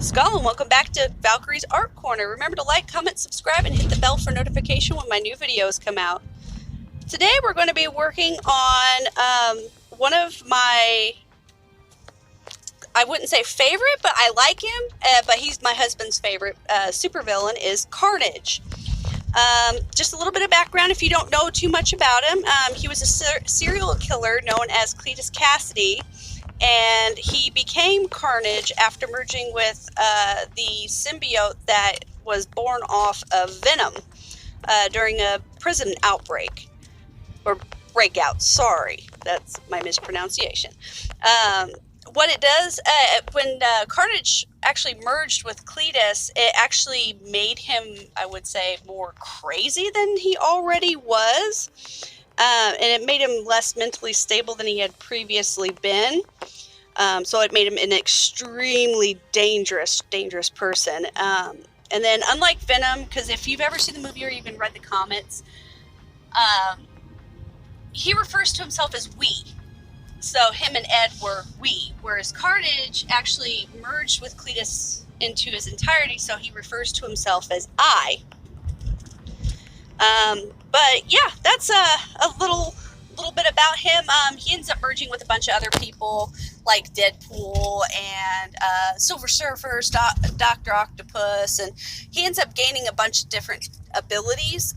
Skull, and welcome back to Valkyrie's Art Corner. Remember to like, comment, subscribe, and hit the bell for notification when my new videos come out. Today we're going to be working on one of my, I wouldn't say favorite, but I like him, but he's my husband's favorite supervillain is Carnage. Just a little bit of background if you don't know too much about him. He was a serial killer known as Cletus Cassidy, and he became Carnage after merging with the symbiote that was born off of Venom during a prison outbreak. Or breakout, sorry. That's my mispronunciation. What it does, when Carnage actually merged with Cletus, it actually made him, I would say, more crazy than he already was. And it made him less mentally stable than he had previously been. So it made him an extremely dangerous person. And then, unlike Venom, because if you've ever seen the movie or even read the comics, he refers to himself as we. So him and Ed were we, whereas Carnage actually merged with Cletus into his entirety, so he refers to himself as I. But yeah, that's a little bit about him. He ends up merging with a bunch of other people like Deadpool and Silver Surfer, Dr. Octopus, and he ends up gaining a bunch of different abilities.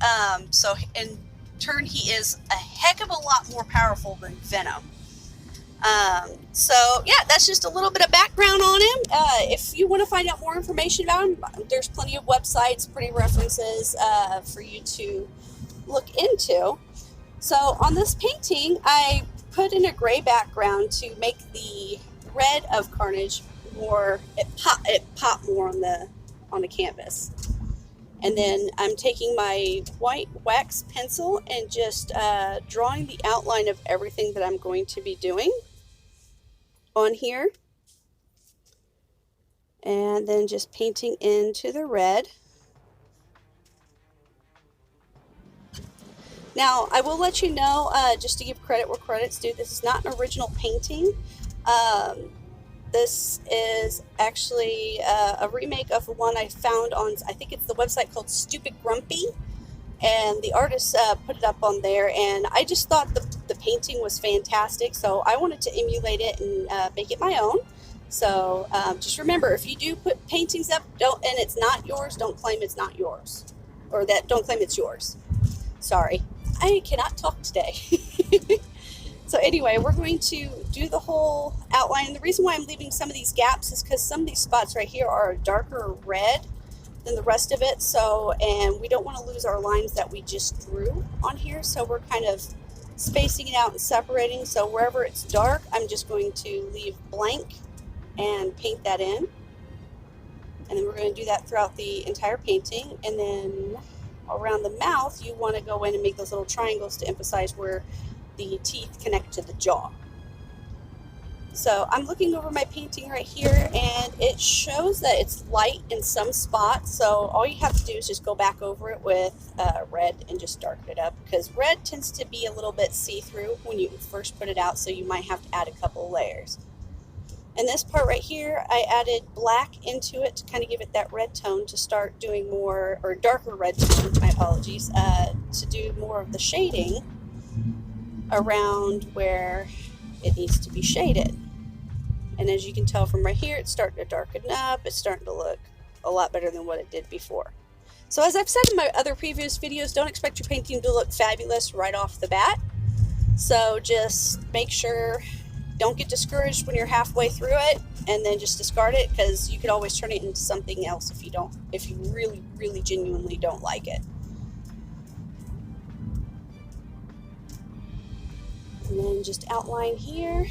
So in turn, he is a heck of a lot more powerful than Venom. So yeah, that's just a little bit of background on him. If you want to find out more information about him, there's plenty of websites, pretty references for you to look into. So on this painting, I put in a gray background to make the red of Carnage more, it pop more on the canvas. And then I'm taking my white wax pencil and just drawing the outline of everything that I'm going to be doing on here. And then just painting into the red. Now, I will let you know, just to give credit where credit's due, this is not an original painting. This is actually a remake of one I found on, I think it's the website called Stupid Grumpy, and the artist put it up on there, and I just thought the painting was fantastic, so I wanted to emulate it and make it my own. So just remember, if you do put paintings up and it's not yours, don't claim it's not yours, or don't claim it's yours. Sorry, I cannot talk today. So anyway, we're going to do the whole outline. And the reason why I'm leaving some of these gaps is because some of these spots right here are a darker red than the rest of it. So, and we don't want to lose our lines that we just drew on here. So we're kind of spacing it out and separating. So wherever it's dark, I'm just going to leave blank and paint that in. And then we're going to do that throughout the entire painting. And then around the mouth, you want to go in and make those little triangles to emphasize where the teeth connect to the jaw. So I'm looking over my painting right here, and it shows that it's light in some spots. So all you have to do is just go back over it with red and just darken it up, because red tends to be a little bit see-through when you first put it out, so you might have to add a couple layers. And this part right here, I added black into it to kind of give it that red tone to start doing more, or darker red tone, my apologies, to do more of the shading around where it needs to be shaded. And as you can tell from right here, it's starting to darken up. It's starting to look a lot better than what it did before. So as I've said in my other previous videos, don't expect your painting to look fabulous right off the bat. So just make sure, don't get discouraged when you're halfway through it, and then just discard it, because you could always turn it into something else if you really genuinely don't like it. And then just outline here,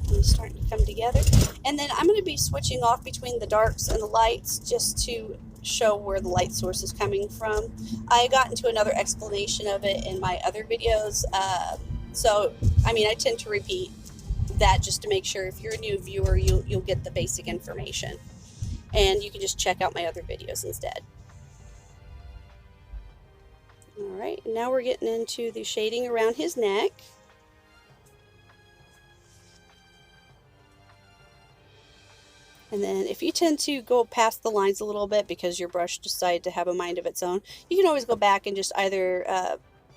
and it's starting to come together. And then I'm going to be switching off between the darks and the lights just to show where the light source is coming from. I got into another explanation of it in my other videos. So, I mean, I tend to repeat that just to make sure if you're a new viewer, you'll get the basic information. And you can just check out my other videos instead. Alright, now we're getting into the shading around his neck. And then if you tend to go past the lines a little bit because your brush decided to have a mind of its own, you can always go back and just either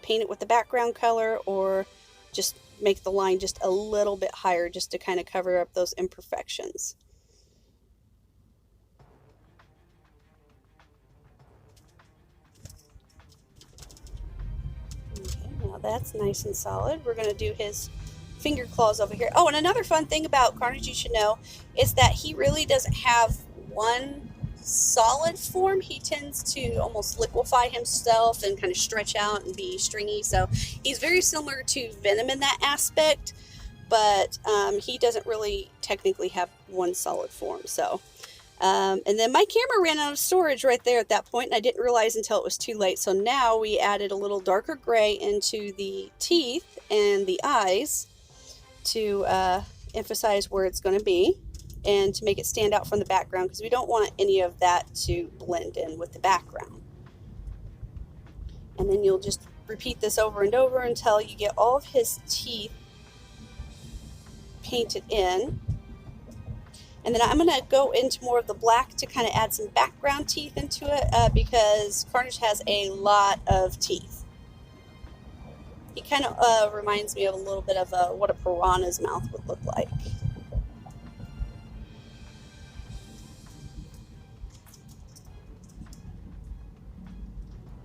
paint it with the background color or just make the line just a little bit higher just to kind of cover up those imperfections. Okay, now that's nice and solid. We're going to do his finger claws over here. Oh, and another fun thing about Carnage you should know is that he really doesn't have one solid form. He tends to almost liquefy himself and kind of stretch out and be stringy. So he's very similar to Venom in that aspect, but he doesn't really technically have one solid form. So and then my camera ran out of storage right there at that point, and I didn't realize until it was too late. So now we added a little darker gray into the teeth and the eyes to emphasize where it's going to be and to make it stand out from the background, because we don't want any of that to blend in with the background. And then you'll just repeat this over and over until you get all of his teeth painted in. And then I'm going to go into more of the black to kind of add some background teeth into it because Carnage has a lot of teeth. He kind of reminds me of a little bit of what a piranha's mouth would look like.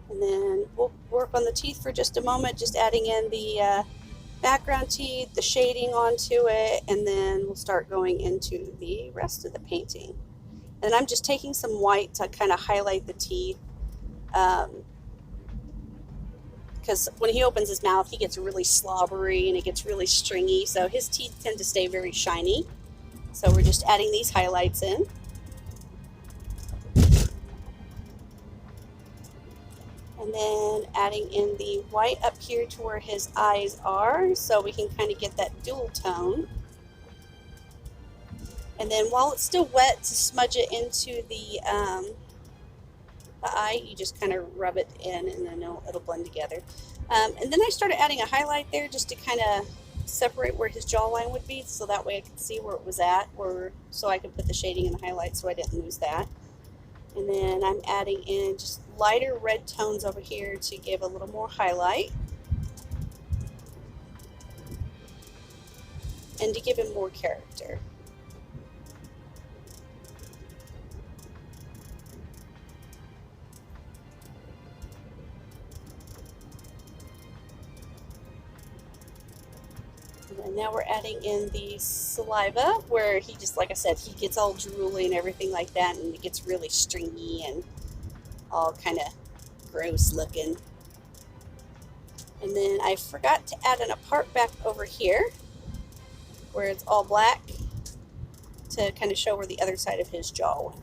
And then we'll work on the teeth for just a moment, just adding in the background teeth, the shading onto it, and then we'll start going into the rest of the painting. And I'm just taking some white to kind of highlight the teeth. Because when he opens his mouth, he gets really slobbery and it gets really stringy. So his teeth tend to stay very shiny. So we're just adding these highlights in. And then adding in the white up here to where his eyes are, so we can kind of get that dual tone. And then while it's still wet, to smudge it into the eye, you just kind of rub it in and then it'll blend together. And then I started adding a highlight there just to kind of separate where his jawline would be, so that way I could see where it was at, or so I could put the shading in the highlight so I didn't lose that. And then I'm adding in just lighter red tones over here to give a little more highlight and to give him more character. And now we're adding in the saliva, where he just, like I said, he gets all drooly and everything like that, and it gets really stringy and all kind of gross looking. And then I forgot to add in a part back over here where it's all black to kind of show where the other side of his jaw went.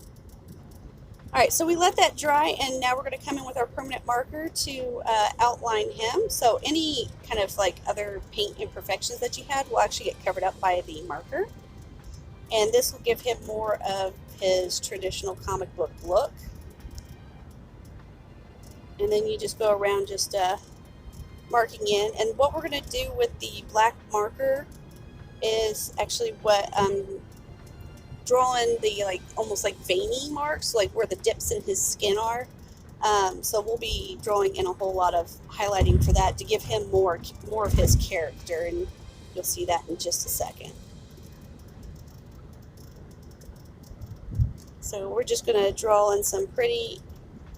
Alright, so we let that dry, and now we're going to come in with our permanent marker to outline him. So any kind of like other paint imperfections that you had will actually get covered up by the marker. And this will give him more of his traditional comic book look. And then you just go around just marking in. And what we're going to do with the black marker is actually what drawing the almost like veiny marks, like where the dips in his skin are. So we'll be drawing in a whole lot of highlighting for that to give him more of his character, and you'll see that in just a second. So we're just going to draw in some pretty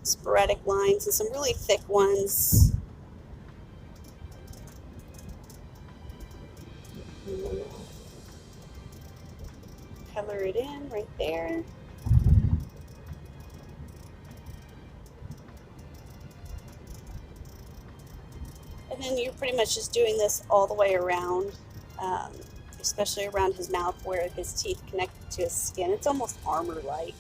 sporadic lines and some really thick ones. Color it in right there. And then you're pretty much just doing this all the way around, especially around his mouth where his teeth connect to his skin. It's almost armor-like.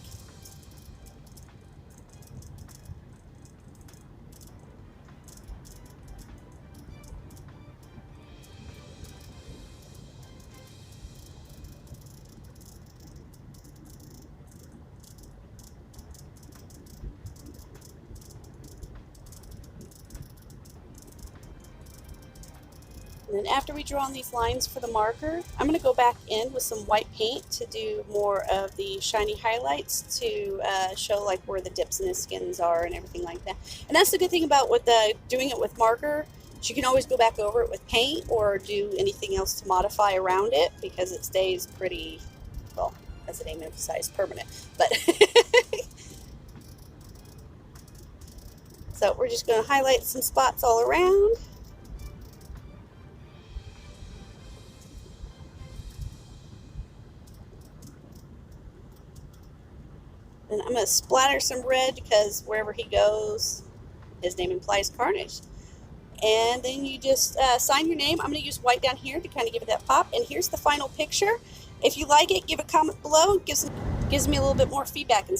And then after we draw on these lines for the marker, I'm going to go back in with some white paint to do more of the shiny highlights to show like where the dips in his skins are and everything like that. And that's the good thing about doing it with marker. You can always go back over it with paint or do anything else to modify around it because it stays pretty, well, as the name emphasizes, permanent. But so we're just going to highlight some spots all around. Then I'm going to splatter some red because wherever he goes, his name implies Carnage. And then you just sign your name. I'm going to use white down here to kind of give it that pop. And here's the final picture. If you like it, give a comment below. It gives me a little bit more feedback.